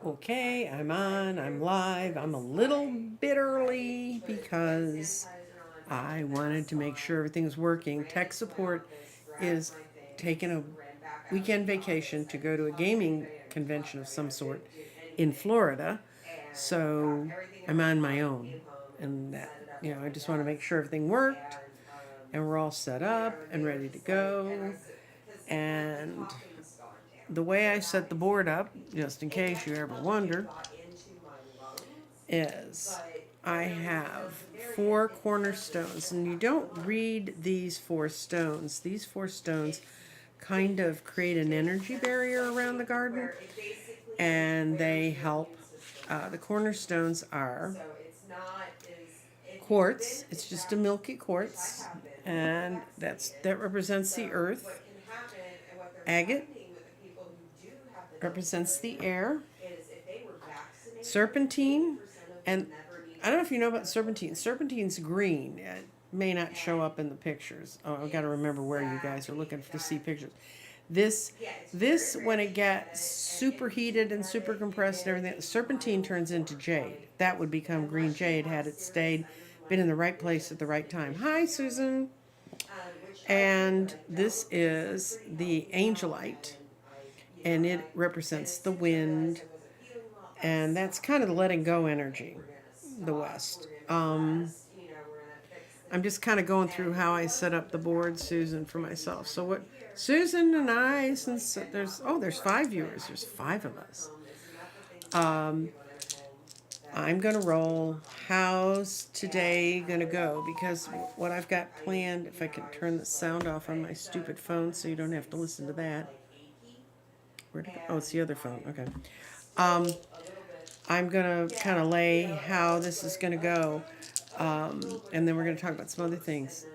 Okay, I'm on, I'm live. I'm a little bit early because I wanted to make sure everything's working. Tech support is taking a weekend vacation to go to a gaming convention of some sort in Florida. So I'm on my own. And that, I just want to make sure everything worked and we're all set up and ready to go. And the way I set the board up, just in case you ever wonder, is I have four cornerstones, and you don't read these four stones. These four stones kind of create an energy barrier around the garden, and they help. The cornerstones are quartz. It's just a milky quartz, and that represents the earth. Agate represents the air. Serpentine, and I don't know if you know about serpentine. Serpentine's green. It may not show up in the pictures. Oh, I've got to remember where you guys are looking to see pictures. This when it gets super heated and super compressed and everything, serpentine turns into jade. That would become green jade had it been in the right place at the right time. Hi, Susan. And this is the angelite, and it represents the wind, and that's kind of the letting go energy, the West. I'm just kind of going through how I set up the board, Susan, for myself. So what Susan and I, since there's 5 viewers, there's 5 of us. I'm going to roll. How's today going to go? Because what I've got planned, if I can turn the sound off on my stupid phone so you don't have to listen to that. Where'd it go? Oh, it's the other phone. Okay. I'm going to kind of lay how this is going to go. And then we're going to talk about some other things.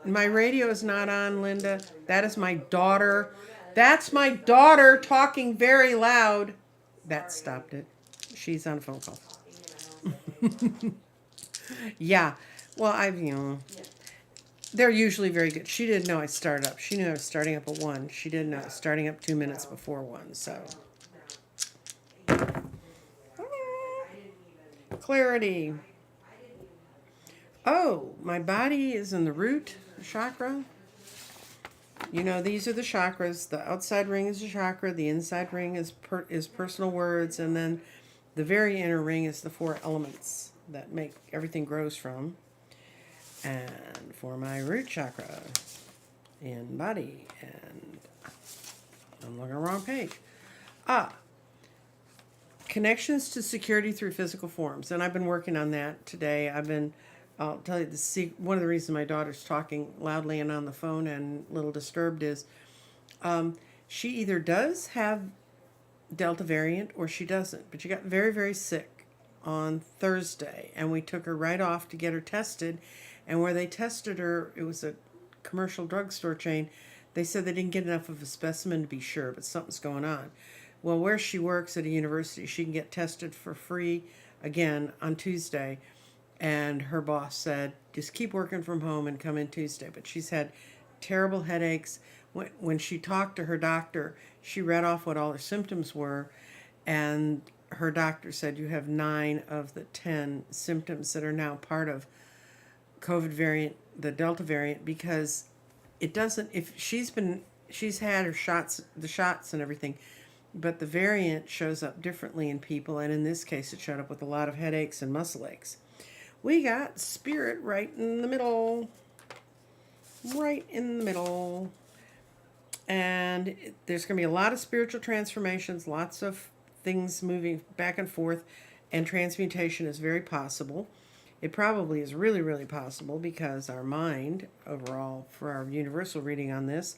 My radio is not on, Linda. That is my daughter. That's my daughter talking very loud. That stopped it. She's on a phone call. Yeah. Well, they're usually very good. She didn't know I started up. She knew I was starting up at 1. She didn't know I was starting up 2 minutes before 1. So. Clarity. Oh, my body is in the root chakra. These are the chakras. The outside ring is a chakra. The inside ring is personal words. And then the very inner ring is the 4 elements that make everything grows from. And for my root chakra in body, and I'm looking at the wrong page. Connections to security through physical forms. And I've been working on that today. I'll tell you, one of the reasons my daughter's talking loudly and on the phone and a little disturbed is she either does have Delta variant or she doesn't. But she got very, very sick on Thursday, and we took her right off to get her tested. And where they tested her, it was a commercial drugstore chain. They said they didn't get enough of a specimen to be sure, but something's going on. Well, where she works at a university, she can get tested for free again on Tuesday. And her boss said, just keep working from home and come in Tuesday. But she's had terrible headaches. When she talked to her doctor, she read off what all her symptoms were. And her doctor said, you have 9 of the 10 symptoms that are now part of COVID variant, the Delta variant, because it doesn't, she's had her shots, the shots and everything, but the variant shows up differently in people. And in this case, it showed up with a lot of headaches and muscle aches. We got spirit right in the middle. Right in the middle. And there's going to be a lot of spiritual transformations, lots of things moving back and forth, and transmutation is very possible. It probably is really, really possible because our mind, overall, for our universal reading on this,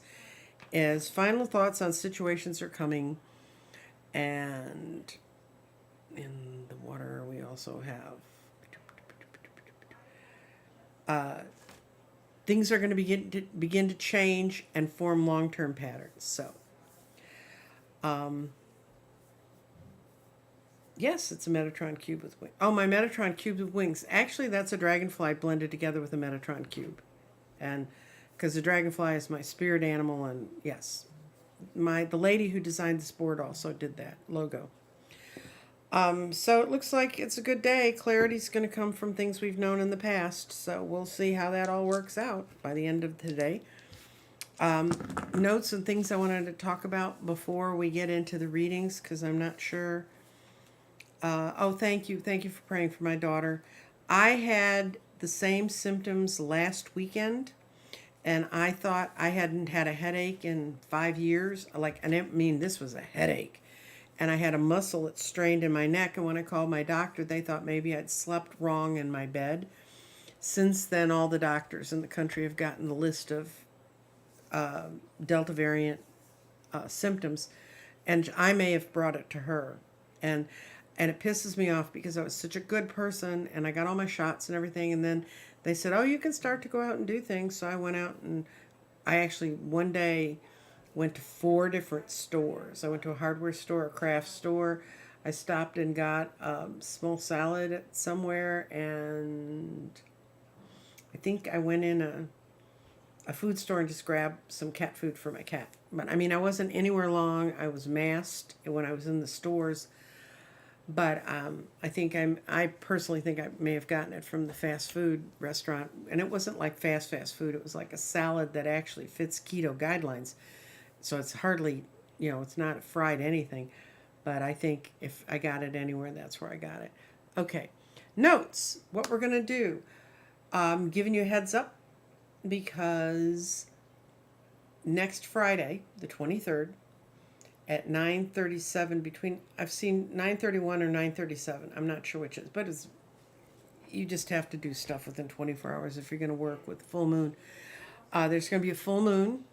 is final thoughts on situations are coming. And in the water, we also have things are going to begin to change and form long-term patterns. So, yes, it's a Metatron cube with wings. Oh, my Metatron cube with wings. Actually, that's a dragonfly blended together with a Metatron cube. And because the dragonfly is my spirit animal, and yes, the lady who designed this board also did that logo. So it looks like it's a good day. Clarity's going to come from things we've known in the past. So we'll see how that all works out by the end of today. Notes and things I wanted to talk about before we get into the readings, because I'm not sure. Oh, thank you. Thank you for praying for my daughter. I had the same symptoms last weekend, and I thought I hadn't had a headache in 5 years. Like, I didn't mean this was a headache. And I had a muscle that strained in my neck, and when I called my doctor, they thought maybe I'd slept wrong in my bed. Since then, all the doctors in the country have gotten the list of Delta variant symptoms, and I may have brought it to her. And it pisses me off because I was such a good person, and I got all my shots and everything, and then they said, oh, you can start to go out and do things. So I went out, and I actually one day went to 4 different stores. I went to a hardware store, a craft store. I stopped and got small salad somewhere, and I think I went in a food store and just grabbed some cat food for my cat. But I mean, I wasn't anywhere long. I was masked when I was in the stores. But I personally think I may have gotten it from the fast food restaurant. And it wasn't like fast food. It was like a salad that actually fits keto guidelines. So it's hardly, it's not fried anything. But I think if I got it anywhere, that's where I got it. Okay. Notes. What we're going to do. I'm giving you a heads up because next Friday, the 23rd, at 9:37 I've seen 9:31 or 9:37. I'm not sure which is, but you just have to do stuff within 24 hours if you're going to work with the full moon. There's going to be a full moon.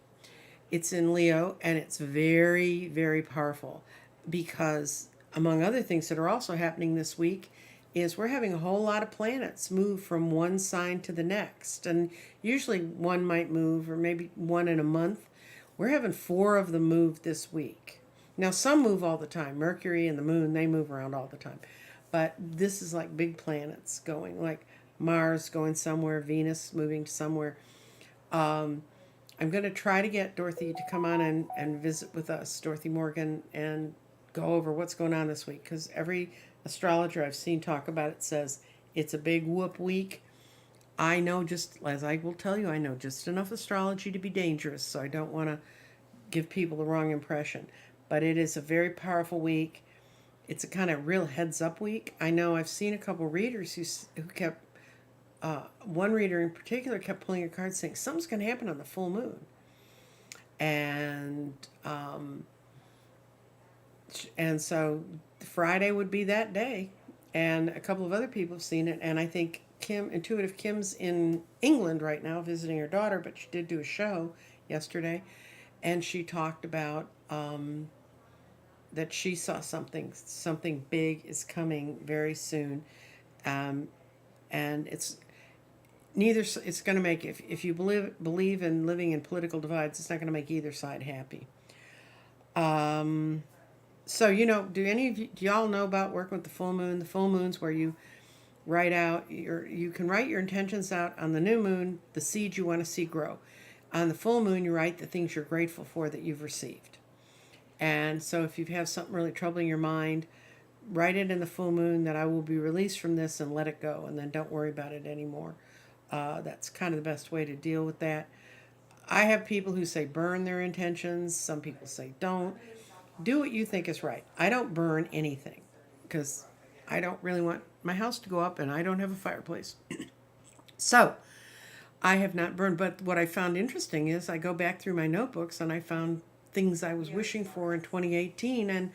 It's in Leo, and it's very, very powerful because, among other things that are also happening this week, is we're having a whole lot of planets move from one sign to the next. And usually one might move, or maybe one in a month. We're having 4 of them move this week. Now, some move all the time. Mercury and the moon, they move around all the time. But this is like big planets going, like Mars going somewhere, Venus moving to somewhere. I'm going to try to get Dorothy to come on and visit with us, Dorothy Morgan, and go over what's going on this week. Because every astrologer I've seen talk about it says it's a big whoop week. I know, just as I will tell you, I know just enough astrology to be dangerous, so I don't want to give people the wrong impression. But it is a very powerful week. It's a kind of real heads up week. I know I've seen a couple readers who kept, one reader in particular kept pulling a card saying something's going to happen on the full moon. And so Friday would be that day. And a couple of other people have seen it. And I think Intuitive Kim's in England right now visiting her daughter, but she did do a show yesterday. And she talked about that she saw something big is coming very soon. And it's going to make, if you believe in living in political divides, it's not going to make either side happy. So, do y'all know about working with the full moon? The full moon's where you you can write your intentions out on the new moon, the seeds you want to see grow. On the full moon, you write the things you're grateful for that you've received. And so if you have something really troubling your mind, write it in the full moon that I will be released from this, and let it go, and then don't worry about it anymore. That's kind of the best way to deal with that. I have people who say burn their intentions. Some people say don't. Do what you think is right. I don't burn anything because I don't really want my house to go up, and I don't have a fireplace. So I have not burned. But what I found interesting is I go back through my notebooks and I found things I was wishing for in 2018, and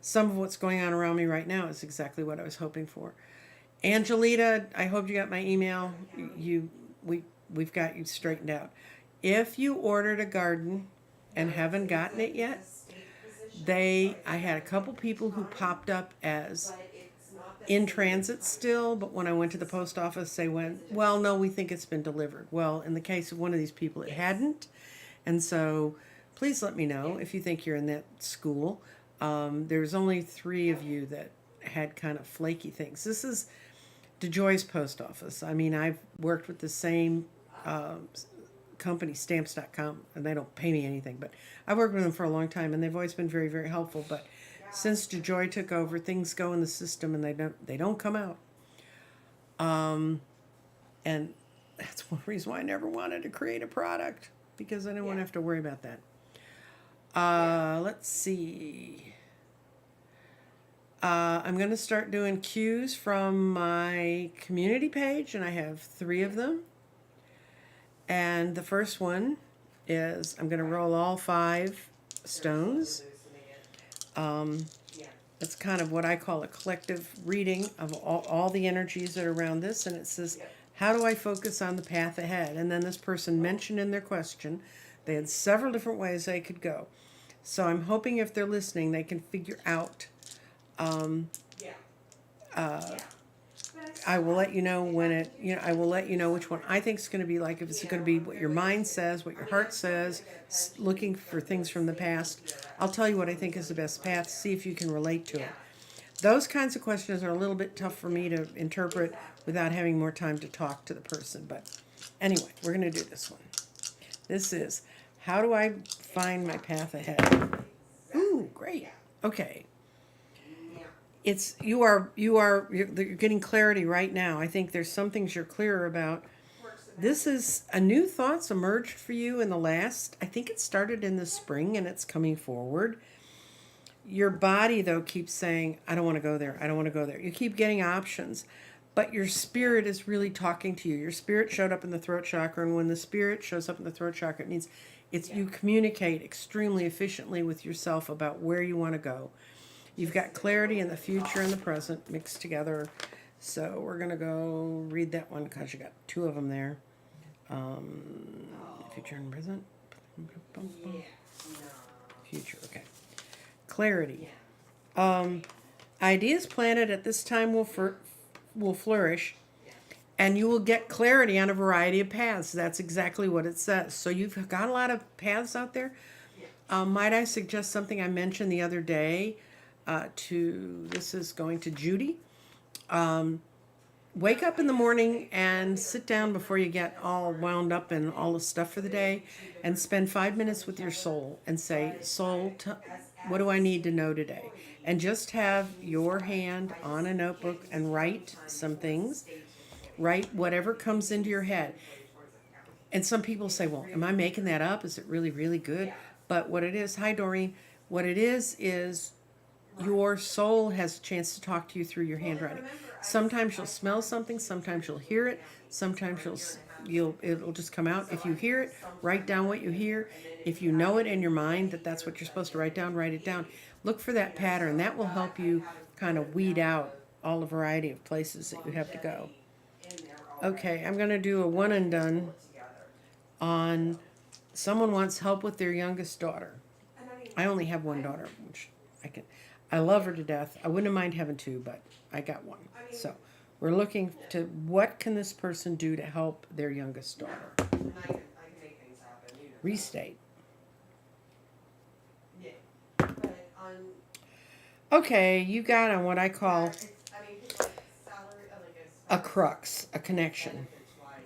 some of what's going on around me right now is exactly what I was hoping for. Angelita, I hope you got my email. We've got you straightened out. If you ordered a garden and haven't gotten it yet, I had a couple people who popped up as in transit still, but when I went to the post office, they went, well, no, we think it's been delivered. Well, in the case of one of these people, it hadn't. And so please let me know if you think you're in that school. There's only 3 of you that had kind of flaky things. This is DeJoy's post office. I mean, I've worked with the same company, stamps.com, and they don't pay me anything, but I've worked with them for a long time, and they've always been very, very helpful. But since DeJoy took over, things go in the system, and they don't come out. And that's one reason why I never wanted to create a product, because I didn't want to have to worry about that. Let's see. I'm going to start doing cues from my community page, and I have 3 of them. And the first one is I'm going to roll all 5 stones. It's kind of what I call a collective reading of all the energies that are around this. And it says, how do I focus on the path ahead? And then this person mentioned in their question, they had several different ways they could go. So I'm hoping if they're listening, they can figure out. I will let you know when it, I will let you know which one I think is going to be like, if it's going to be what your mind says, what your heart says, looking for things from the past. I'll tell you what I think is the best path, see if you can relate to it. Those kinds of questions are a little bit tough for me to interpret without having more time to talk to the person. But anyway, we're going to do this one. This is, how do I find my path ahead? Ooh, great. Okay. You're getting clarity right now. I think there's some things you're clearer about. This is a new thoughts emerged for you in the last, I think it started in the spring and it's coming forward. Your body, though, keeps saying, I don't want to go there. I don't want to go there. You keep getting options, but your spirit is really talking to you. Your spirit showed up in the throat chakra, and when the spirit shows up in the throat chakra, it means you communicate extremely efficiently with yourself about where you want to go. You've got clarity in the future and the present mixed together. So we're going to go read that one because you got 2 of them there. Future and present. Future, okay. Clarity. Ideas planted at this time will flourish, and you will get clarity on a variety of paths. That's exactly what it says. So you've got a lot of paths out there. Might I suggest something I mentioned the other day? This is going to Judy. Wake up in the morning and sit down before you get all wound up in all the stuff for the day, and spend 5 minutes with your soul and say, soul, what do I need to know today? And just have your hand on a notebook and write some things. Write whatever comes into your head. And some people say, well, am I making that up? Is it really, really good? But what it is, hi Doreen, what it is your soul has a chance to talk to you through your handwriting. Sometimes you'll smell something, sometimes you'll hear it, sometimes it'll just come out. If you hear it, write down what you hear. If you know it in your mind that's what you're supposed to write down, write it down. Look for that pattern. That will help you kind of weed out all the variety of places that you have to go. Okay, I'm going to do a one and done on someone wants help with their youngest daughter. I only have one daughter, which I love her to death. I wouldn't mind having 2, but I got 1. So we're looking to what can this person do to help their youngest daughter? Restate. Okay, you got on what I call a crux, a connection.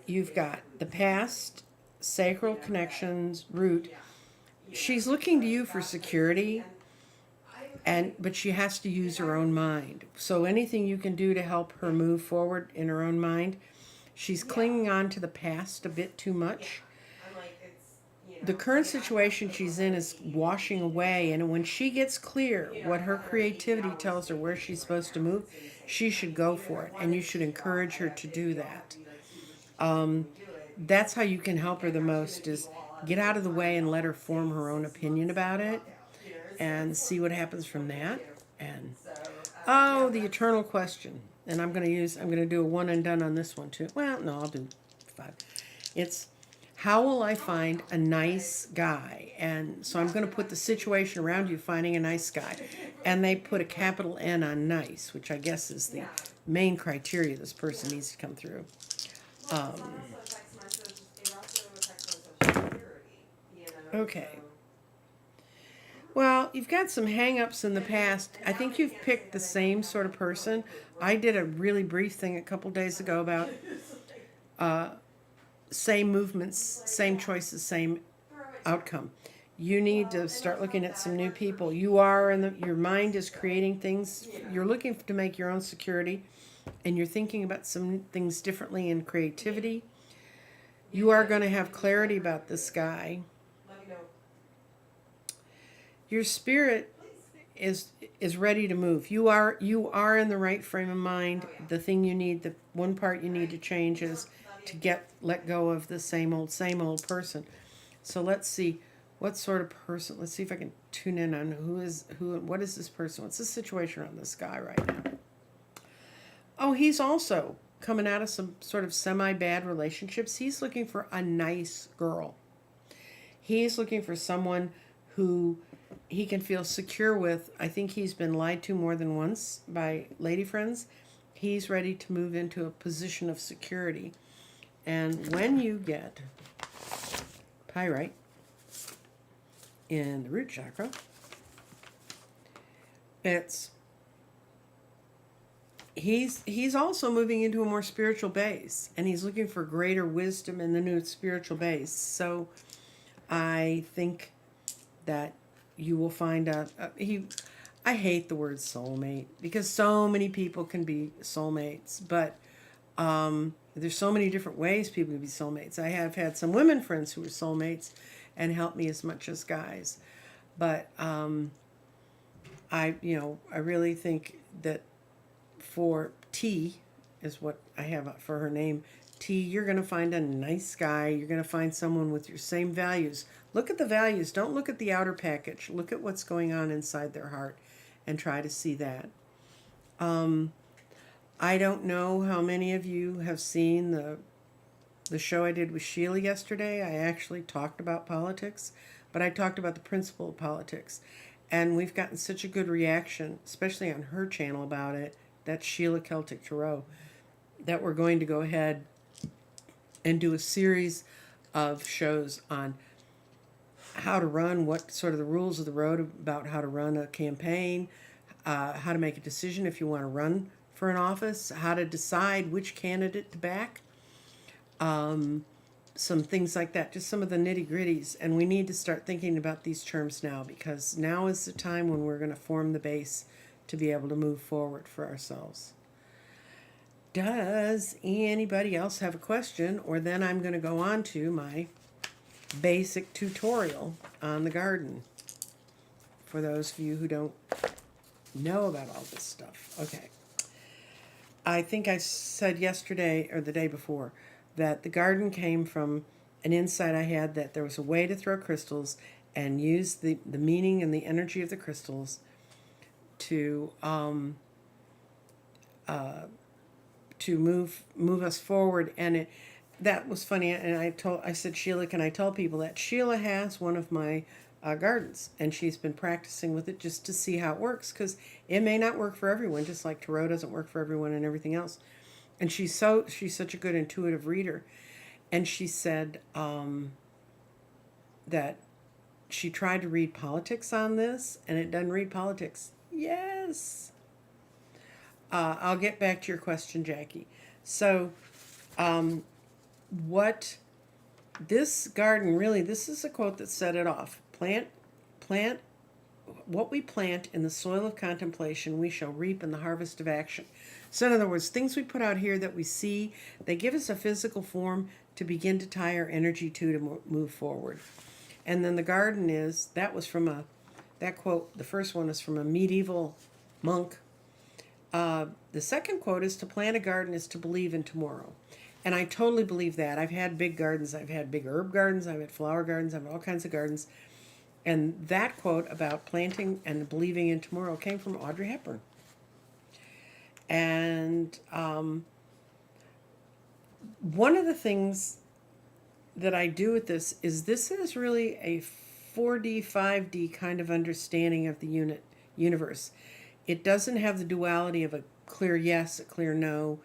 You've got the past, sacral connections, root. She's looking to you for security. But she has to use her own mind. So anything you can do to help her move forward in her own mind. She's clinging on to the past a bit too much. The current situation she's in is washing away, and when she gets clear what her creativity tells her where she's supposed to move, she should go for it, and you should encourage her to do that. That's how you can help her the most, is get out of the way and let her form her own opinion about it. And see what happens from that. And the eternal question. And I'm going to do a one and done on this one too. Well, no, I'll do 5. It's, how will I find a nice guy? And so I'm going to put the situation around you finding a nice guy. And they put a capital N on nice, which I guess is the main criteria this person needs to come through. Okay. Well, you've got some hang-ups in the past. I think you've picked the same sort of person. I did a really brief thing a couple days ago about same movements, same choices, same outcome. You need to start looking at some new people. You are your mind is creating things. You're looking to make your own security, and you're thinking about some things differently in creativity. You are going to have clarity about this guy. Your spirit is ready to move. You are in the right frame of mind. The thing you need, the one part you need to change is to let go of the same old person. So let's see what sort of person. Let's see if I can tune in on what is this person? What's the situation around this guy right now? Oh, he's also coming out of some sort of semi-bad relationships. He's looking for a nice girl. He's looking for someone who he can feel secure with. I think he's been lied to more than once by lady friends. He's ready to move into a position of security. And when you get pyrite in the root chakra, he's also moving into a more spiritual base, and he's looking for greater wisdom in the new spiritual base. So I think that you will find I hate the word soulmate because so many people can be soulmates, but there's so many different ways people can be soulmates. I have had some women friends who were soulmates and helped me as much as guys, but I really think that for T is what I have for her name. T, you're going to find a nice guy. You're going to find someone with your same values. Look at the values. Don't look at the outer package. Look at what's going on inside their heart and try to see that. I don't know how many of you have seen the show I did with Sheila yesterday. I actually talked about politics, but I talked about the principle of politics. And we've gotten such a good reaction, especially on her channel about it, that's Sheila Celtic Tarot, that we're going to go ahead and do a series of shows on how to run, what sort of the rules of the road about how to run a campaign, how to make a decision if you want to run for an office, how to decide which candidate to back, some things like that, just some of the nitty-gritties. And we need to start thinking about these terms now, because now is the time when we're going to form the base to be able to move forward for ourselves. Does anybody else have a question? Or then I'm going to go on to my basic tutorial on the garden for those of you who don't know about all this stuff. Okay. I think I said yesterday or the day before that the garden came from an insight I had that there was a way to throw crystals and use the meaning and the energy of the crystals to move us forward. And that was funny. And I said, Sheila, can I tell people that Sheila has one of my gardens, and she's been practicing with it just to see how it works, because it may not work for everyone, just like tarot doesn't work for everyone and everything else. And she's such a good intuitive reader. And she said that she tried to read politics on this, and it doesn't read politics. Yes. I'll get back to your question, Jackie. So, what this garden really, this is a quote that set it off. Plant what we plant in the soil of contemplation, we shall reap in the harvest of action. So in other words, things we put out here that we see, they give us a physical form to begin to tie our energy to move forward. And then the garden that quote, the first one is from a medieval monk. The second quote is, to plant a garden is to believe in tomorrow. And I totally believe that. I've had big gardens. I've had big herb gardens. I've had flower gardens. I've had all kinds of gardens. And that quote about planting and believing in tomorrow came from Audrey Hepburn. And one of the things that I do with this is really a 4D, 5D kind of understanding of the universe. It doesn't have the duality of a clear yes, a clear no.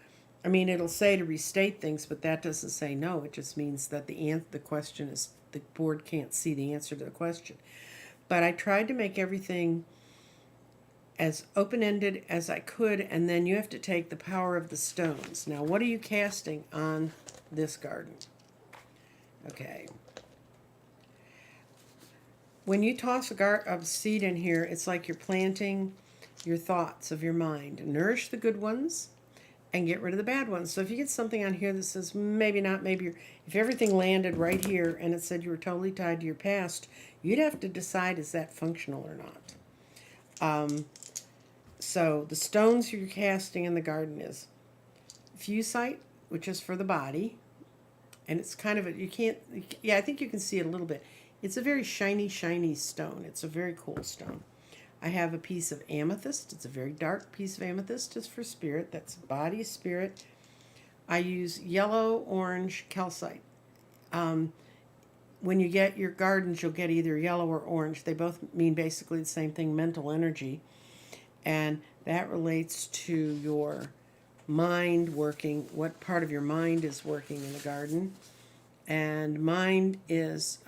I mean, it'll say to restate things, but that doesn't say no. It just means that the question is, the board can't see the answer to the question. But I tried to make everything as open-ended as I could, and then you have to take the power of the stones. Now, what are you casting on this garden? Okay. When you toss a seed in here, it's like you're planting your thoughts of your mind. Nourish the good ones and get rid of the bad ones. So if you get something on here that says maybe not, maybe if everything landed right here and it said you were totally tied to your past, you'd have to decide, is that functional or not? So the stones you're casting in the garden is fusite, which is for the body. And it's kind of a, you can't, yeah, I think you can see it a little bit. It's a very shiny, shiny stone. It's a very cool stone. I have a piece of amethyst. It's a very dark piece of amethyst. It's for spirit. That's body, spirit. I use yellow, orange, calcite. When you get your gardens, you'll get either yellow or orange. They both mean basically the same thing, mental energy. And that relates to your mind working, what part of your mind is working in the garden. And mind is,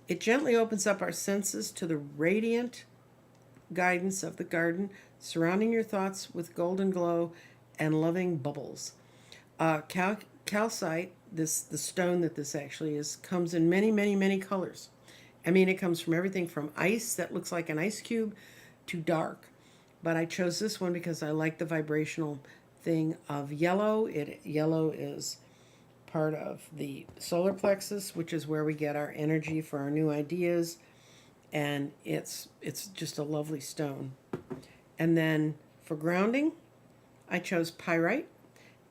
it gently opens up our senses to the radiant guidance of the garden, surrounding your thoughts with golden glow and loving bubbles. Calcite, the stone that this actually is, comes in many, many, many colors. I mean, it comes from everything from ice that looks like an ice cube to dark. But I chose this one because I like the vibrational thing of yellow. Yellow is part of the solar plexus, which is where we get our energy for our new ideas. And it's just a lovely stone. And then for grounding, I chose pyrite.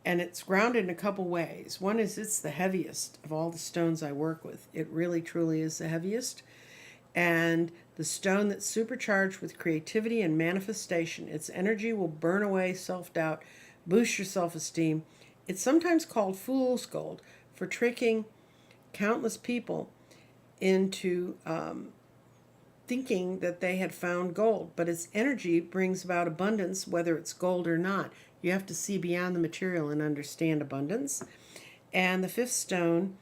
And it's grounded in a couple ways. One is it's the heaviest of all the stones I work with. It really, truly is the heaviest. And the stone that's supercharged with creativity and manifestation. Its energy will burn away self-doubt, boost your self-esteem. It's sometimes called fool's gold for tricking countless people into thinking that they had found gold. But its energy brings about abundance, whether it's gold or not. You have to see beyond the material and understand abundance. And the fifth stone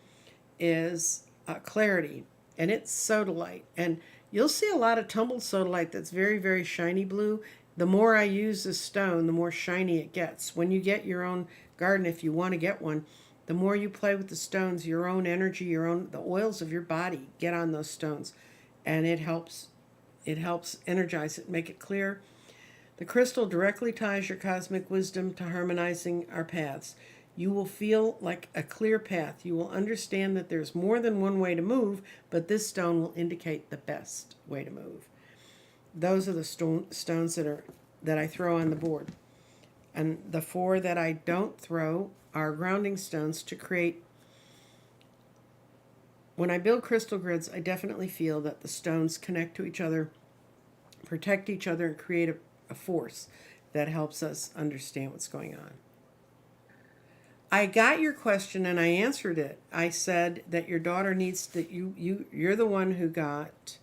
is clarity, and it's sodalite. And you'll see a lot of tumbled sodalite that's very, very shiny blue. The more I use this stone, the more shiny it gets. When you get your own garden, if you want to get one, the more you play with the stones, your own energy, the oils of your body get on those stones. And it helps energize it, make it clear. The crystal directly ties your cosmic wisdom to harmonizing our paths. You will feel like a clear path. You will understand that there's more than one way to move, but this stone will indicate the best way to move. Those are the stones that I throw on the board. And the four that I don't throw are grounding stones to create. When I build crystal grids, I definitely feel that the stones connect to each other, protect each other, and create a force that helps us understand what's going on. I got your question and I answered it. I said that your daughter needs that you're the one who got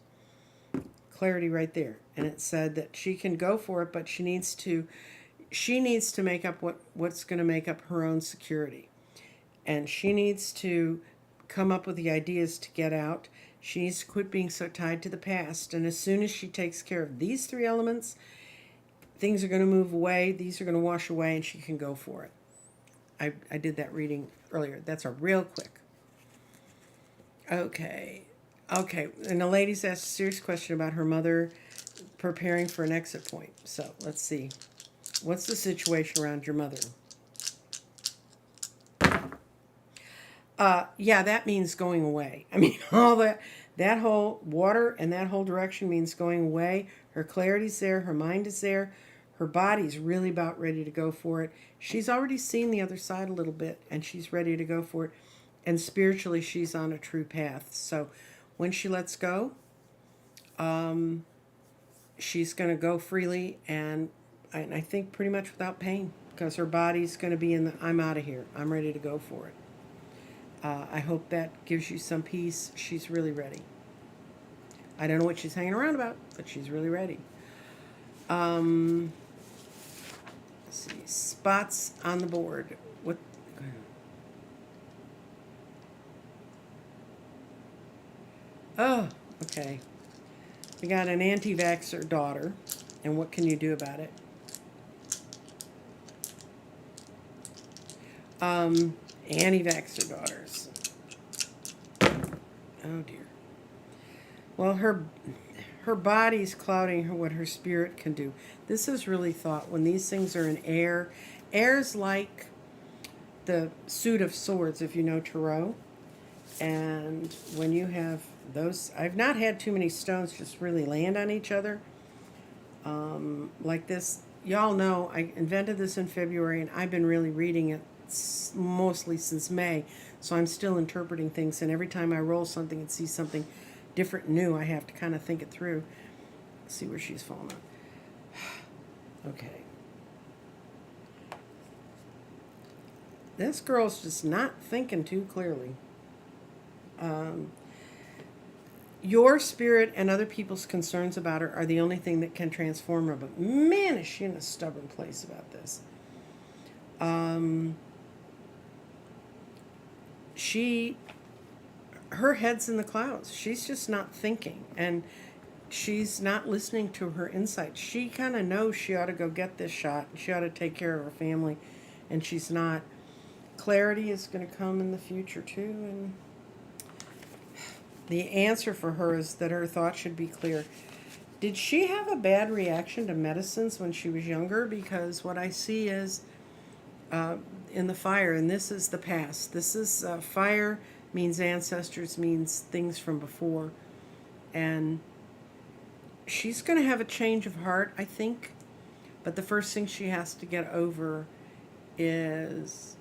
clarity right there. And it said that she can go for it, but she needs to make up what's going to make up her own security. And she needs to come up with the ideas to get out. She needs to quit being so tied to the past. And as soon as she takes care of these three elements, things are going to move away. These are going to wash away and she can go for it. I did that reading earlier. That's a real quick. Okay. And the lady's asked a serious question about her mother preparing for an exit point. So let's see. What's the situation around your mother? Yeah, that means going away. I mean, all that whole water and that whole direction means going away. Her clarity's there. Her mind is there. Her body's really about ready to go for it. She's already seen the other side a little bit, and she's ready to go for it. And spiritually, she's on a true path. So when she lets go, she's going to go freely, and I think pretty much without pain, because her body's going to be in the, I'm out of here. I'm ready to go for it. I hope that gives you some peace. She's really ready. I don't know what she's hanging around about, but she's really ready. Let's see, spots on the board. What? Oh, okay. We got an anti-vaxxer daughter, and what can you do about it? Anti-vaxxer daughters. Oh dear. Well, her body's clouding her what her spirit can do. This is really thought when these things are in air. Air's like the suit of swords, if you know tarot. And when you have those, I've not had too many stones just really land on each other like this. Y'all know I invented this in February, and I've been really reading it mostly since May. So I'm still interpreting things, and every time I roll something and see something different, new, I have to kind of think it through. See where she's falling on. Okay. This girl's just not thinking too clearly. Your spirit and other people's concerns about her are the only thing that can transform her. But man, is she in a stubborn place about this. Her head's in the clouds. She's just not thinking. And she's not listening to her insights. She kind of knows she ought to go get this shot. She ought to take care of her family. And she's not. Clarity is going to come in the future, too. And the answer for her is that her thoughts should be clear. Did she have a bad reaction to medicines when she was younger? Because what I see is in the fire, and this is the past. This is fire means ancestors, means things from before. And she's going to have a change of heart, I think. But the first thing she has to get over is...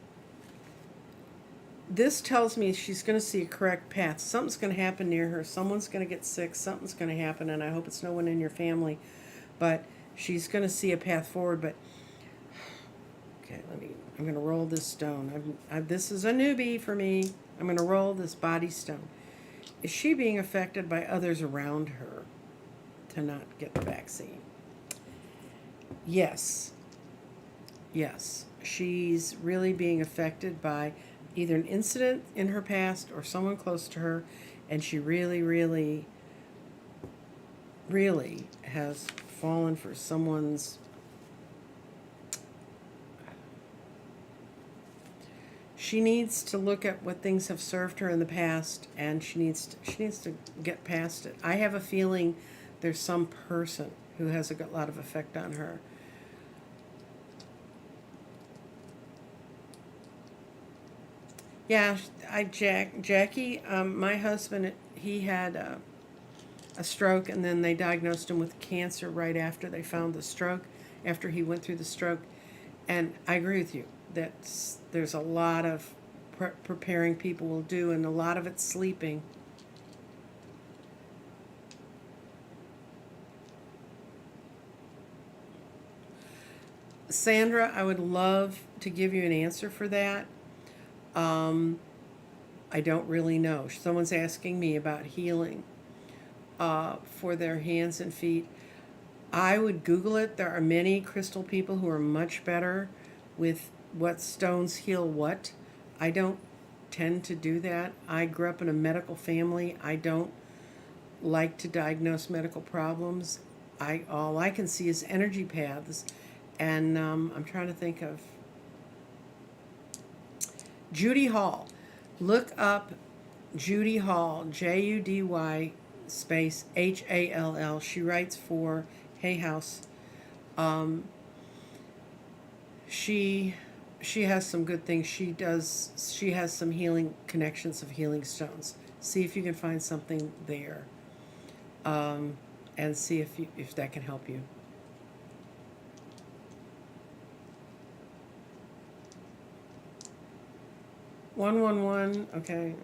This tells me she's going to see a correct path. Something's going to happen near her. Someone's going to get sick. Something's going to happen, and I hope it's no one in your family. But she's going to see a path forward. But okay, I'm going to roll this stone. This is a newbie for me. I'm going to roll this body stone. Is she being affected by others around her to not get the vaccine? Yes. Yes. She's really being affected by either an incident in her past or someone close to her, and she really, really, really has fallen for someone's... She needs to look at what things have served her in the past, and she needs to get past it. I have a feeling there's some person who has a lot of effect on her. Yeah, Jackie, my husband, he had a stroke, and then they diagnosed him with cancer right after they found the stroke, after he went through the stroke. And I agree with you that there's a lot of preparing people will do, and a lot of it's sleeping. Sandra, I would love to give you an answer for that. I don't really know. Someone's asking me about healing for their hands and feet. I would Google it. There are many crystal people who are much better with what stones heal what. I don't tend to do that. I grew up in a medical family. I don't like to diagnose medical problems. All I can see is energy paths, and I'm trying to think of Judy Hall. Look up Judy Hall, Judy space Hall. She writes for Hay House. She has some good things. She has some healing connections of healing stones. See if you can find something there, and see if that can help you. 111, okay,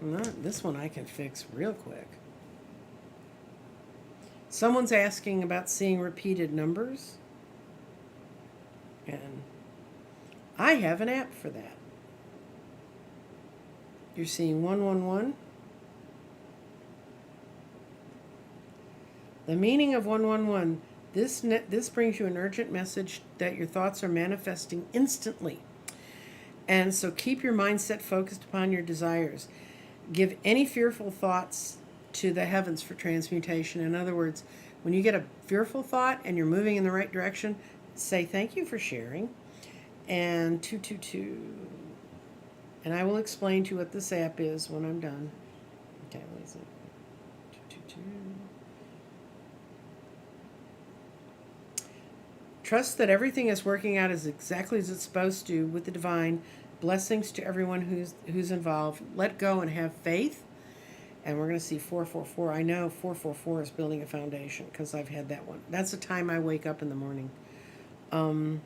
this one I can fix real quick. Someone's asking about seeing repeated numbers, and I have an app for that. You're seeing 111. The meaning of 111, this brings you an urgent message that your thoughts are manifesting instantly. And so keep your mindset focused upon your desires. Give any fearful thoughts to the heavens for transmutation. In other words, when you get a fearful thought and you're moving in the right direction, say thank you for sharing. And 222. And I will explain to you what this app is when I'm done. Okay, let me see. Trust that everything is working out as exactly as it's supposed to with the divine. Blessings to everyone who's involved. Let go and have faith. And we're going to see 444. I know 444 is building a foundation because I've had that one. That's the time I wake up in the morning. And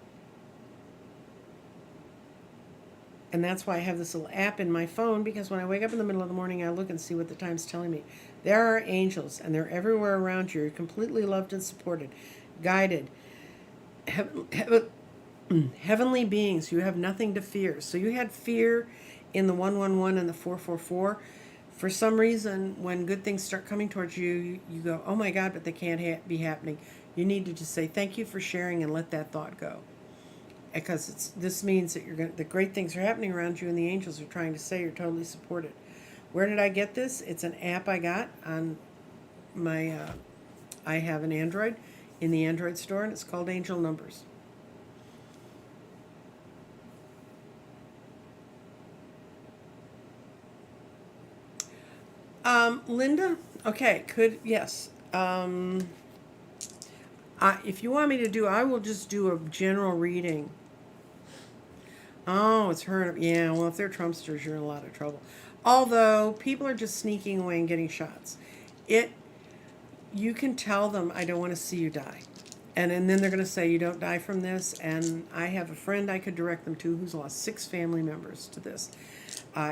that's why I have this little app in my phone, because when I wake up in the middle of the morning, I look and see what the time's telling me. There are angels, and they're everywhere around you. You're completely loved and supported, guided. Heavenly beings, you have nothing to fear. So you had fear in the 111 and the 444. For some reason, when good things start coming towards you, you go, oh my God, but they can't be happening. You need to just say, thank you for sharing, and let that thought go. Because this means that the great things are happening around you, and the angels are trying to say you're totally supported. Where did I get this? It's an app I got on my, I have an Android in the Android store, and it's called Angel Numbers. Linda? Okay, yes. If you want me to do, I will just do a general reading. Oh, it's her. Yeah, well, if they're Trumpsters, you're in a lot of trouble. Although, people are just sneaking away and getting shots. You can tell them, I don't want to see you die. And then they're going to say, you don't die from this. And I have a friend I could direct them to who's lost 6 family members to this.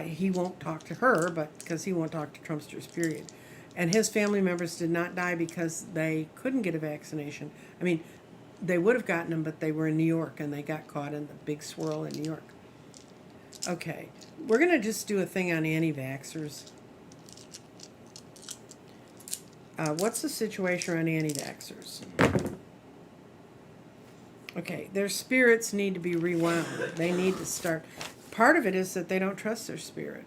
He won't talk to her, but because he won't talk to Trumpsters, period. And his family members did not die because they couldn't get a vaccination. I mean, they would have gotten them, but they were in New York, and they got caught in the big swirl in New York. Okay, we're going to just do a thing on anti-vaxxers. What's the situation around anti-vaxxers? Okay, their spirits need to be rewound. They need to start. Part of it is that they don't trust their spirit.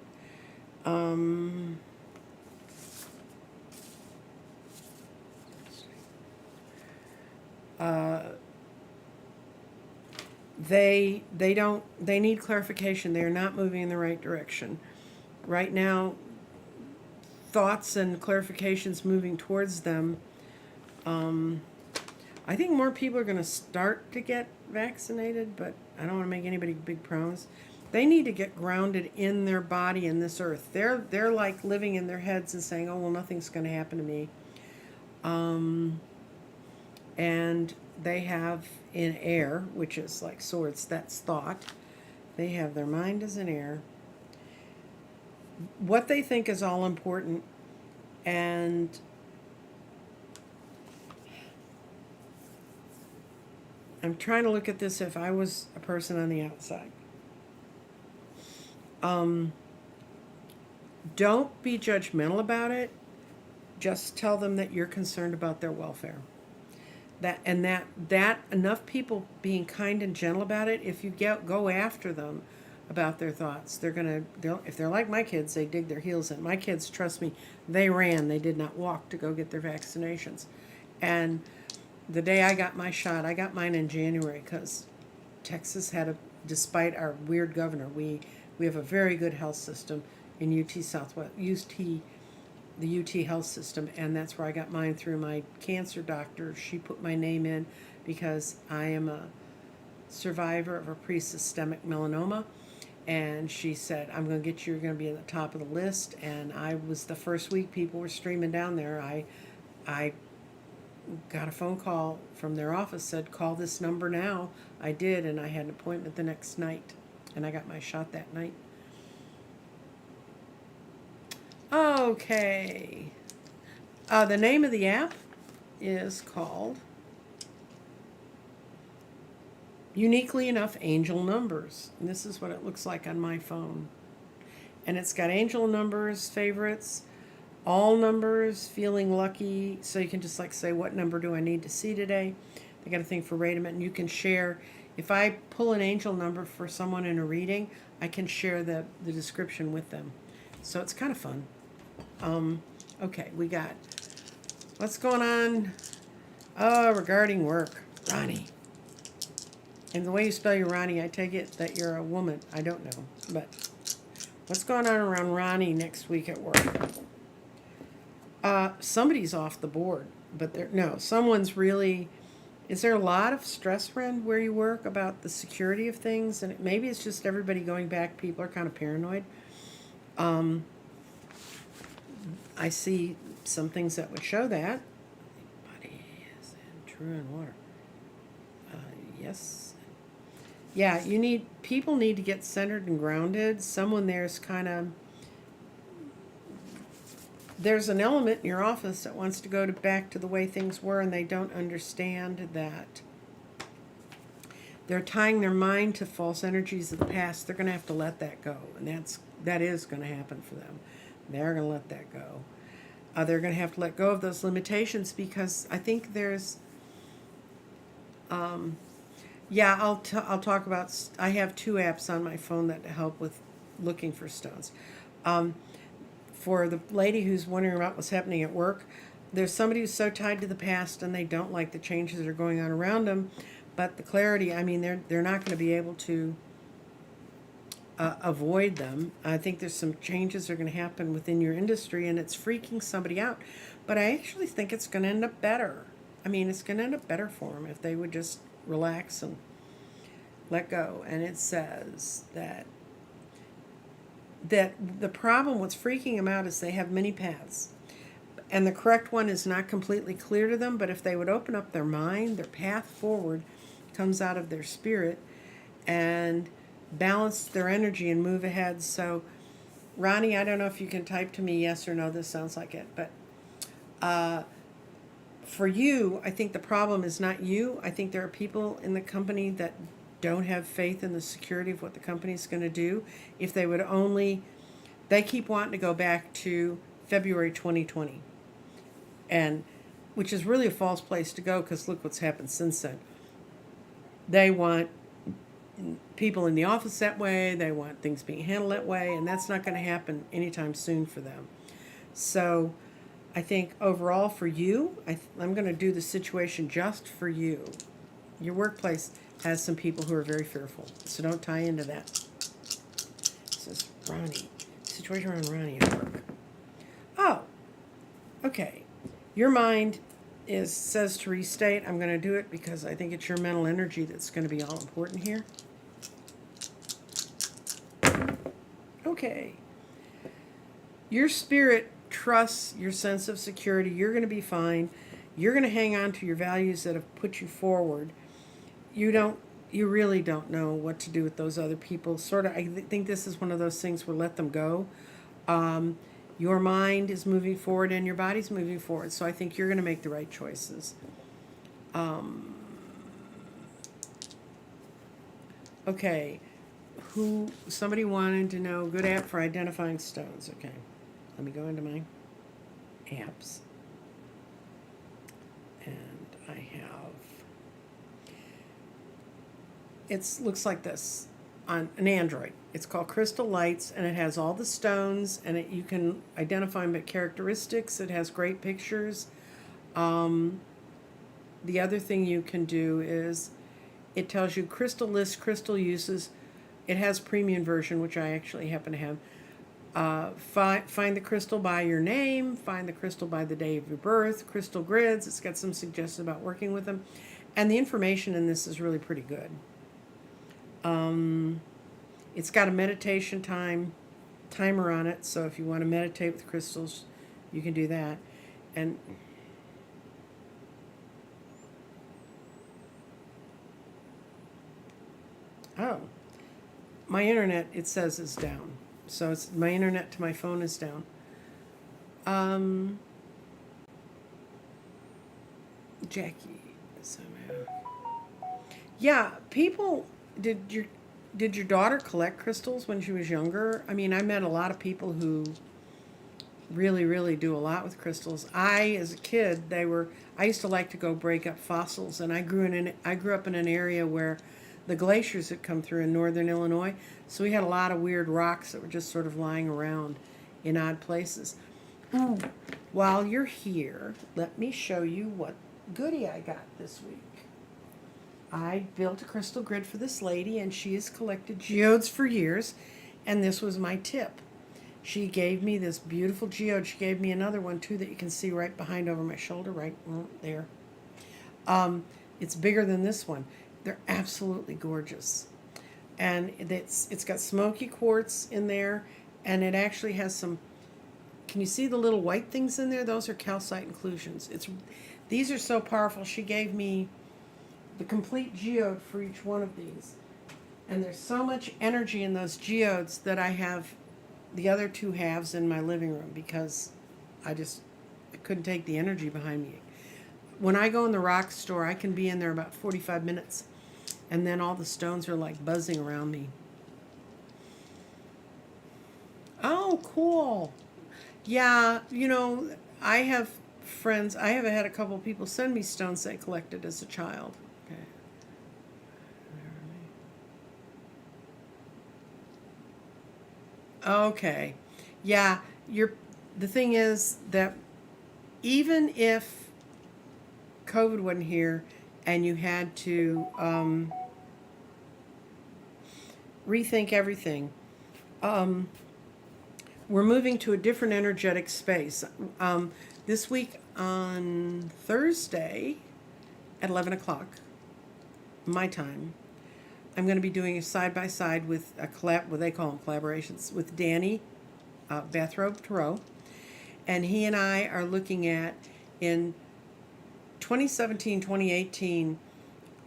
They need clarification. They're not moving in the right direction. Right now, thoughts and clarifications moving towards them. I think more people are going to start to get vaccinated, but I don't want to make anybody big promise. They need to get grounded in their body in this earth. They're like living in their heads and saying, oh, well, nothing's going to happen to me. And they have in air, which is like swords, that's thought. They have their mind as an air. What they think is all important, and I'm trying to look at this if I was a person on the outside. Don't be judgmental about it. Just tell them that you're concerned about their welfare. That enough people being kind and gentle about it, if you go after them about their thoughts, if they're like my kids, they dig their heels in. My kids, trust me, they ran. They did not walk to go get their vaccinations. And the day I got my shot, I got mine in January because Texas despite our weird governor, we have a very good health system in UT Southwest, the UT health system, and that's where I got mine through my cancer doctor. She put my name in because I am a survivor of a pre-systemic melanoma, and she said, I'm going to get you, you're going to be at the top of the list. And I was the first week people were streaming down there. I got a phone call from their office, said, call this number now. I did, and I had an appointment the next night, and I got my shot that night. Okay. The name of the app is called, uniquely enough, Angel Numbers. And this is what it looks like on my phone. And it's got angel numbers, favorites, all numbers, feeling lucky. So you can just like say, what number do I need to see today? They got a thing for rate 'em, and you can share. If I pull an angel number for someone in a reading, I can share the description with them. So it's kind of fun. Okay, we got, what's going on? Regarding work. Ronnie. And the way you spell your Ronnie, I take it that you're a woman. I don't know. But what's going on around Ronnie next week at work? Somebody's off the board, but someone's really. Is there a lot of stress around where you work about the security of things? And maybe it's just everybody going back. People are kind of paranoid. Um, I see some things that would show that. Body is in true and water. Yes. Yeah, people need to get centered and grounded. Someone there's kind of, there's an element in your office that wants to go back to the way things were, and they don't understand that they're tying their mind to false energies of the past. They're going to have to let that go, and that is going to happen for them. They're going to let that go. They're going to have to let go of those limitations, because I think there's, yeah, I'll talk about. I have 2 apps on my phone that help with looking for stones. For the lady who's wondering about what's happening at work, there's somebody who's so tied to the past and they don't like the changes that are going on around them. But the clarity, I mean, they're not going to be able to avoid them. I think there's some changes that are going to happen within your industry, and it's freaking somebody out. But I actually think it's going to end up better. I mean, it's going to end up better for them if they would just relax and let go. And it says that the problem, what's freaking them out, is they have many paths. And the correct one is not completely clear to them, but if they would open up their mind, their path forward comes out of their spirit, and balance their energy and move ahead. So, Ronnie, I don't know if you can type to me yes or no, this sounds like it, but for you, I think the problem is not you. I think there are people in the company that don't have faith in the security of what the company's going to do. If they would only, they keep wanting to go back to February 2020, and which is really a false place to go, because look what's happened since then. They want people in the office that way. They want things being handled that way, and that's not going to happen anytime soon for them. So I think overall for you, I'm going to do the situation just for you. Your workplace has some people who are very fearful, so don't tie into that. It says Ronnie, situation around Ronnie at work. Oh, okay. Your mind says to restate. I'm going to do it because I think it's your mental energy that's going to be all important here. Okay. Your spirit trusts your sense of security. You're going to be fine. You're going to hang on to your values that have put you forward. You really don't know what to do with those other people. Sort of, I think this is one of those things where let them go. Your mind is moving forward and your body's moving forward. So I think you're going to make the right choices. Okay. Somebody wanted to know, good app for identifying stones. Okay. Let me go into my apps. And I have, it looks like this on an Android. It's called Crystal Lights, and it has all the stones, and you can identify them by characteristics. It has great pictures. The other thing you can do is it tells you crystal lists, crystal uses. It has premium version, which I actually happen to have. Find the crystal by your name, find the crystal by the day of your birth, crystal grids. It's got some suggestions about working with them. And the information in this is really pretty good. It's got a meditation timer on it, so if you want to meditate with crystals, you can do that. And oh, my internet, it says, is down. So my internet to my phone is down. Jackie. Yeah, people, did your daughter collect crystals when she was younger? I mean, I met a lot of people who really, really do a lot with crystals. As a kid, I used to like to go break up fossils, and I grew up in an area where the glaciers had come through in northern Illinois, so we had a lot of weird rocks that were just sort of lying around in odd places. While you're here, let me show you what goodie I got this week. I built a crystal grid for this lady, and she has collected geodes for years, and this was my tip. She gave me this beautiful geode. She gave me another one too that you can see right behind over my shoulder, right there. It's bigger than this one. They're absolutely gorgeous. And it's got smoky quartz in there, and it actually has some, can you see the little white things in there? Those are calcite inclusions. These are so powerful. She gave me the complete geode for each one of these. And there's so much energy in those geodes that I have the other two halves in my living room because I couldn't take the energy behind me. When I go in the rock store, I can be in there about 45 minutes, and then all the stones are like buzzing around me. Oh, cool. Yeah, I have friends, I have had a couple of people send me stones they collected as a child. Okay. Okay. Yeah, the thing is that even if COVID wasn't here and you had to rethink everything, we're moving to a different energetic space. This week on Thursday at 11 o'clock, my time, I'm going to be doing a side-by-side with what they call them collaborations, with Danny Bathrobe Tarot. And he and I are looking at, in 2017, 2018,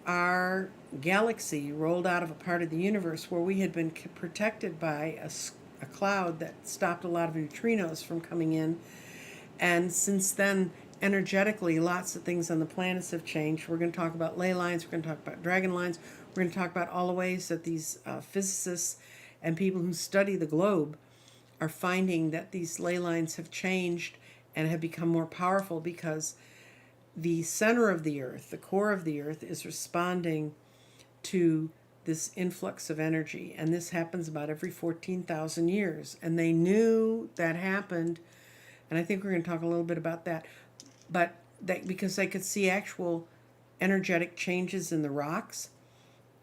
our galaxy rolled out of a part of the universe where we had been protected by a cloud that stopped a lot of neutrinos from coming in. And since then, energetically, lots of things on the planets have changed. We're going to talk about ley lines. We're going to talk about dragon lines. We're going to talk about all the ways that these physicists and people who study the globe are finding that these ley lines have changed and have become more powerful because the center of the earth, the core of the earth, is responding to this influx of energy. And this happens about every 14,000 years. And they knew that happened. And I think we're going to talk a little bit about that. But because they could see actual energetic changes in the rocks.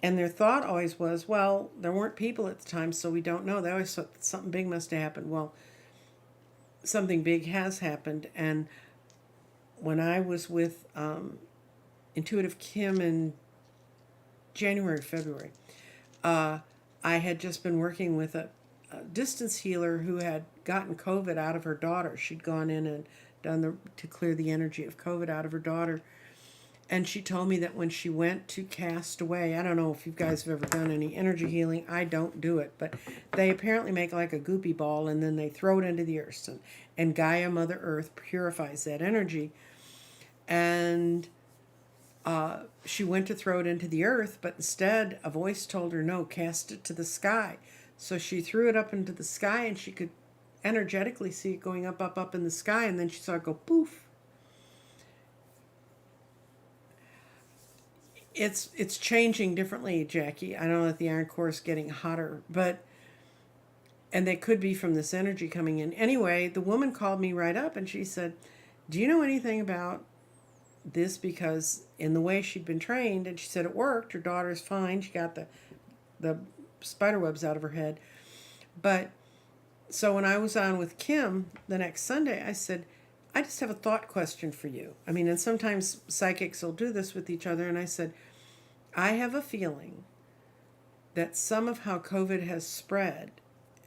And their thought always was, well, there weren't people at the time, so we don't know. They always thought that something big must have happened. Well, something big has happened. And when I was with Intuitive Kim in January, February, I had just been working with a distance healer who had gotten COVID out of her daughter. She'd gone in and done to clear the energy of COVID out of her daughter. And she told me that when she went to cast away, I don't know if you guys have ever done any energy healing. I don't do it, but they apparently make like a goopy ball and then they throw it into the earth. And Gaia, Mother Earth, purifies that energy. And she went to throw it into the earth, but instead a voice told her, no, cast it to the sky. So she threw it up into the sky and she could energetically see it going up, up, up in the sky. And then she saw it go poof. It's changing differently, Jackie. I know that the iron core is getting hotter, and they could be from this energy coming in. Anyway, the woman called me right up and she said, do you know anything about this? Because in the way she'd been trained, and she said it worked. Her daughter's fine. She got the spider webs out of her head. But so when I was on with Kim the next Sunday, I said, I just have a thought question for you. I mean, and sometimes psychics will do this with each other. And I said, I have a feeling that some of how COVID has spread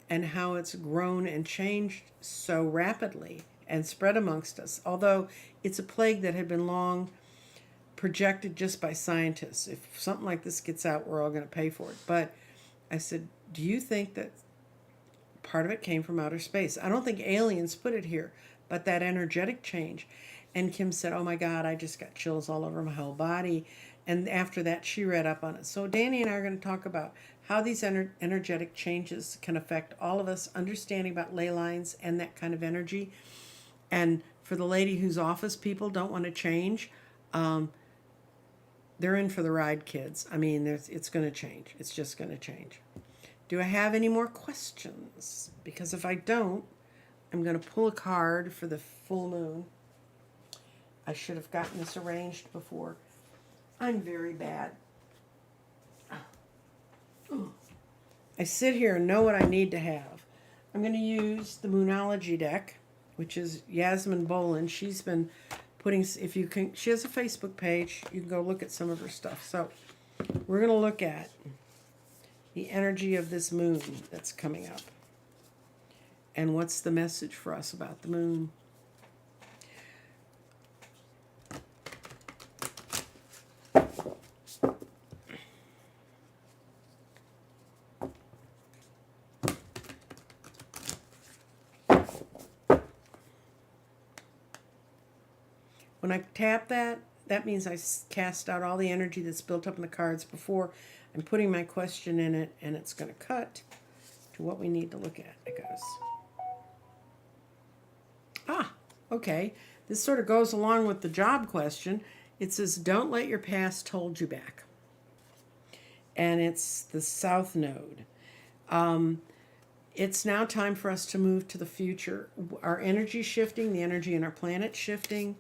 and how it's grown and changed so rapidly and spread amongst us, although it's a plague that had been long projected just by scientists. If something like this gets out, we're all going to pay for it. But I said, do you think that part of it came from outer space? I don't think aliens put it here, but that energetic change. And Kim said, oh my God, I just got chills all over my whole body. And after that, she read up on it. So Danny and I are going to talk about how these energetic changes can affect all of us, understanding about ley lines and that kind of energy. And for the lady whose office people don't want to change, they're in for the ride, kids. I mean, it's going to change. It's just going to change. Do I have any more questions? Because if I don't, I'm going to pull a card for the full moon. I should have gotten this arranged before. I'm very bad. I sit here and know what I need to have. I'm going to use the Moonology deck, which is Yasmin Boland. She's been putting, if you can, she has a Facebook page. You can go look at some of her stuff. So we're going to look at the energy of this moon that's coming up. And what's the message for us about the moon? When I tap that, that means I cast out all the energy that's built up in the cards before. I'm putting my question in it, and it's going to cut to what we need to look at. It goes, okay. This sort of goes along with the job question. It says, don't let your past hold you back. And it's the South Node. It's now time for us to move to the future. Our energy shifting, the energy in our planet shifting.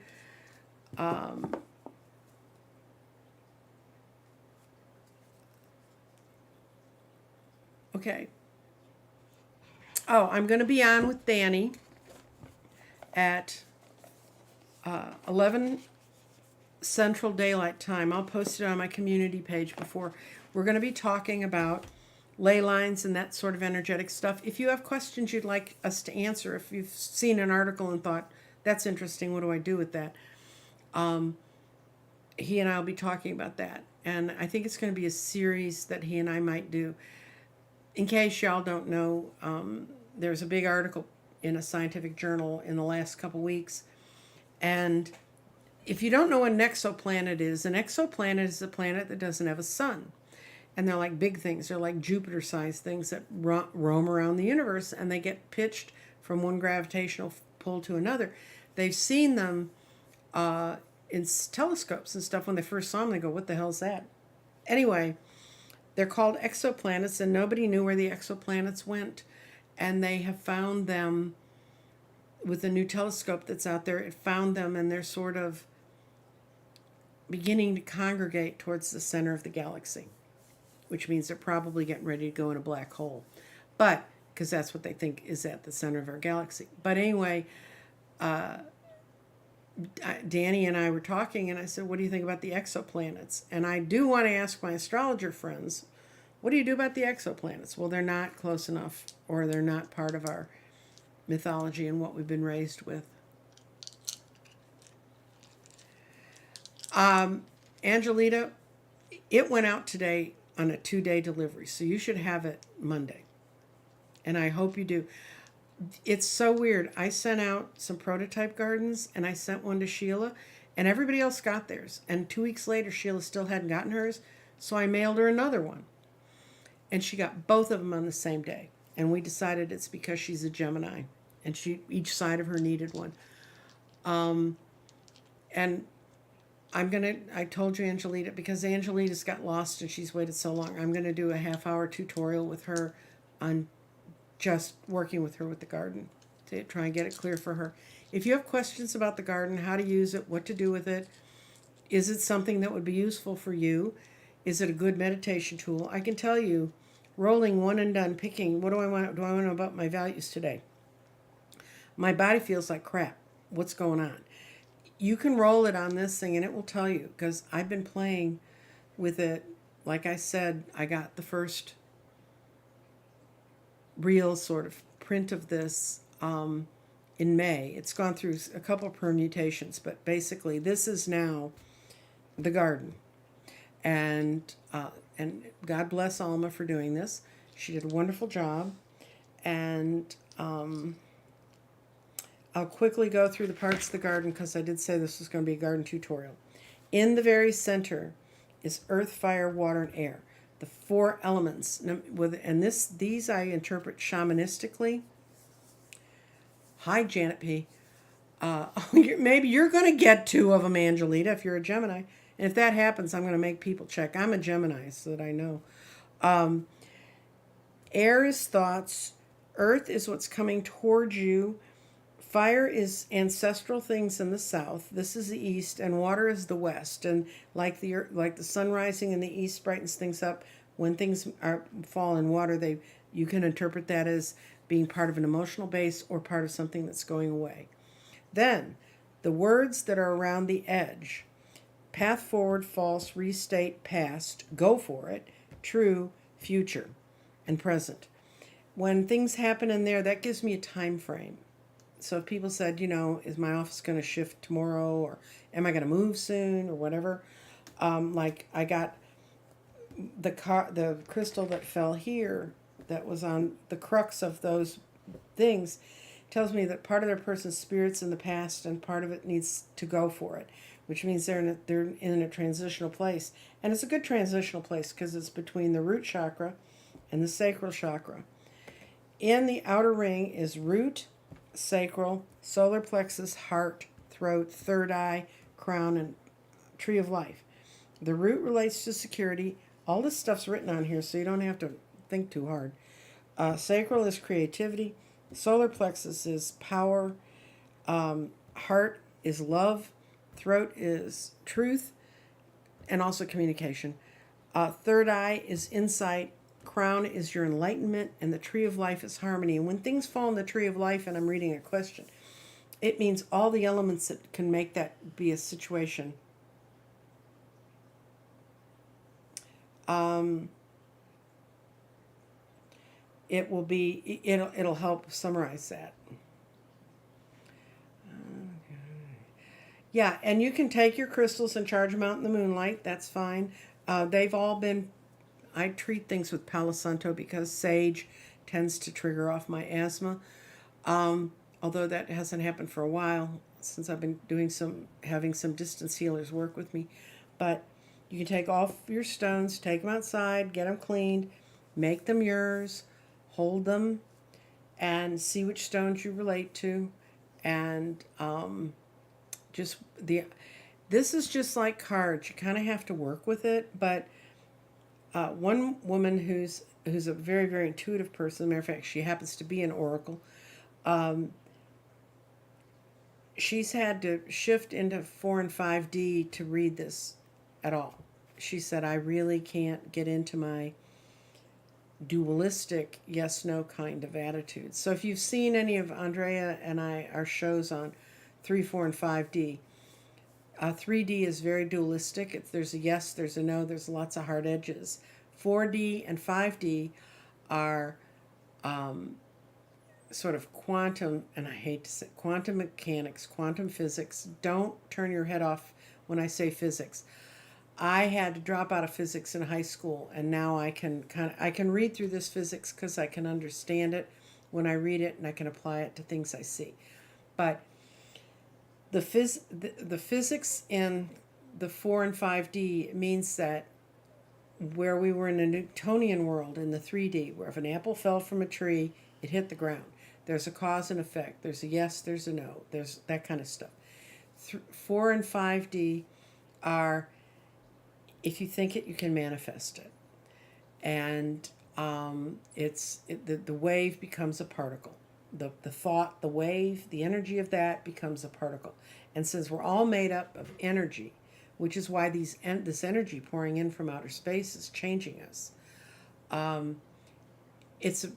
Okay. Oh, I'm going to be on with Danny at 11 Central Daylight Time. I'll post it on my community page before. We're going to be talking about ley lines and that sort of energetic stuff. If you have questions you'd like us to answer, if you've seen an article and thought, that's interesting, what do I do with that? He and I will be talking about that. And I think it's going to be a series that he and I might do. In case y'all don't know, there's a big article in a scientific journal in the last couple weeks. And if you don't know what an exoplanet is a planet that doesn't have a sun. And they're like big things. They're like Jupiter-sized things that roam around the universe, and they get pitched from one gravitational pull to another. They've seen them in telescopes and stuff. When they first saw them, they go, what the hell's that? Anyway, they're called exoplanets, and nobody knew where the exoplanets went. And they have found them with a new telescope that's out there. It found them, and they're sort of beginning to congregate towards the center of the galaxy, which means they're probably getting ready to go in a black hole. But, because that's what they think is at the center of our galaxy. But anyway, Danny and I were talking, and I said, what do you think about the exoplanets? And I do want to ask my astrologer friends, what do you do about the exoplanets? Well, they're not close enough, or they're not part of our mythology and what we've been raised with. Angelita, it went out today on a 2-day delivery, so you should have it Monday. And I hope you do. It's so weird. I sent out some prototype gardens, and I sent one to Sheila, and everybody else got theirs. And 2 weeks later, Sheila still hadn't gotten hers, so I mailed her another one. And she got both of them on the same day. And we decided it's because she's a Gemini, and each side of her needed one. And I told you, Angelita, because Angelita's got lost and she's waited so long, I'm going to do a half-hour tutorial with her on just working with her with the garden to try and get it clear for her. If you have questions about the garden, how to use it, what to do with it, is it something that would be useful for you? Is it a good meditation tool? I can tell you, rolling one and done, picking, what do I want to know about my values today? My body feels like crap. What's going on? You can roll it on this thing and it will tell you, because I've been playing with it. Like I said, I got the first real sort of print of this in May. It's gone through a couple of permutations, but basically this is now the garden. And God bless Alma for doing this. She did a wonderful job. And I'll quickly go through the parts of the garden, because I did say this was going to be a garden tutorial. In the very center is earth, fire, water, and air. The 4 elements. And these I interpret shamanistically. Hi, Janet P. Maybe you're going to get 2 of them, Angelita, if you're a Gemini. And if that happens, I'm going to make people check. I'm a Gemini, so that I know. Air is thoughts. Earth is what's coming towards you. Fire is ancestral things in the south. This is the east, and water is the west. And like the sun rising in the east brightens things up. When things fall in water, you can interpret that as being part of an emotional base or part of something that's going away. Then, the words that are around the edge: path forward, false, restate, past, go for it, true, future, and present. When things happen in there, that gives me a time frame. So if people said, is my office going to shift tomorrow, or am I going to move soon, or whatever, like I got the crystal that fell here, that was on the crux of those things, tells me that part of their person's spirit's in the past and part of it needs to go for it, which means they're in a transitional place. And it's a good transitional place because it's between the root chakra and the sacral chakra. In the outer ring is root, sacral, solar plexus, heart, throat, third eye, crown, and tree of life. The root relates to security. All this stuff's written on here, so you don't have to think too hard. Sacral is creativity. Solar plexus is power. Heart is love. Throat is truth and also communication. Third eye is insight. Crown is your enlightenment, and the tree of life is harmony. And when things fall in the tree of life, and I'm reading a question, it means all the elements that can make that be a situation. It'll help summarize that. Yeah, and you can take your crystals and charge them out in the moonlight. That's fine. They've all been, I treat things with Palo Santo because sage tends to trigger off my asthma. Although that hasn't happened for a while since I've been having some distance healers work with me. But you can take off your stones, take them outside, get them cleaned, make them yours, hold them, and see which stones you relate to. And this is just like cards. You kind of have to work with it. But one woman who's a very, very intuitive person, as a matter of fact, she happens to be an oracle, she's had to shift into 4 and 5D to read this at all. She said, I really can't get into my dualistic yes-no kind of attitude. So if you've seen any of Andrea and our shows on 3, 4, and 5D, 3D is very dualistic. There's a yes, there's a no, there's lots of hard edges. 4D and 5D are sort of quantum, and I hate to say quantum mechanics, quantum physics. Don't turn your head off when I say physics. I had to drop out of physics in high school, and now I can read through this physics because I can understand it when I read it, and I can apply it to things I see. But the physics in the 4 and 5D means that where we were in a Newtonian world in the 3D, where if an apple fell from a tree, it hit the ground. There's a cause and effect. There's a yes, there's a no. There's that kind of stuff. 4 and 5D are, if you think it, you can manifest it. And the wave becomes a particle. The thought, the wave, the energy of that becomes a particle. And since we're all made up of energy, which is why this energy pouring in from outer space is changing us.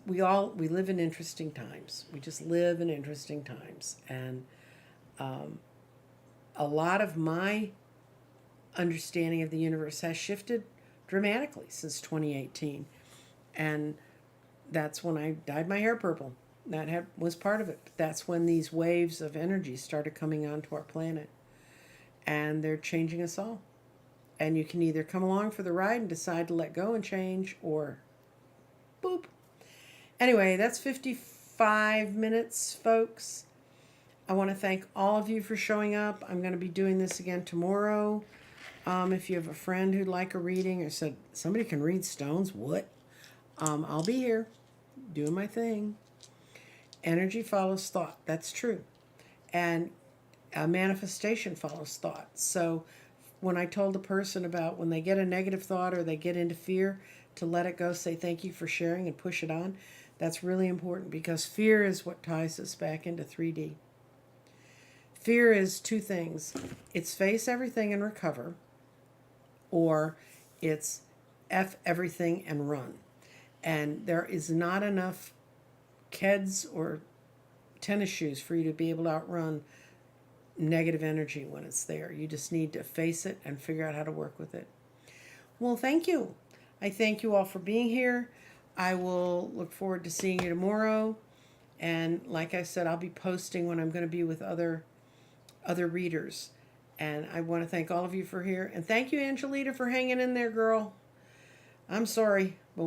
We live in interesting times. We just live in interesting times. And a lot of my understanding of the universe has shifted dramatically since 2018. And that's when I dyed my hair purple. That was part of it. That's when these waves of energy started coming onto our planet. And they're changing us all. And you can either come along for the ride and decide to let go and change, or boop. Anyway, that's 55 minutes, folks. I want to thank all of you for showing up. I'm going to be doing this again tomorrow. If you have a friend who'd like a reading or said, somebody can read stones, what? I'll be here doing my thing. Energy follows thought. That's true. And manifestation follows thought. So when I told a person about when they get a negative thought or they get into fear, to let it go, say thank you for sharing and push it on, that's really important, because fear is what ties us back into 3D. Fear is two things. It's face everything and recover, or it's F everything and run. And there is not enough Keds or tennis shoes for you to be able to outrun negative energy when it's there. You just need to face it and figure out how to work with it. Well, thank you. I thank you all for being here. I will look forward to seeing you tomorrow. And like I said, I'll be posting when I'm going to be with other readers. And I want to thank all of you for here. And thank you, Angelita, for hanging in there, girl. I'm sorry, but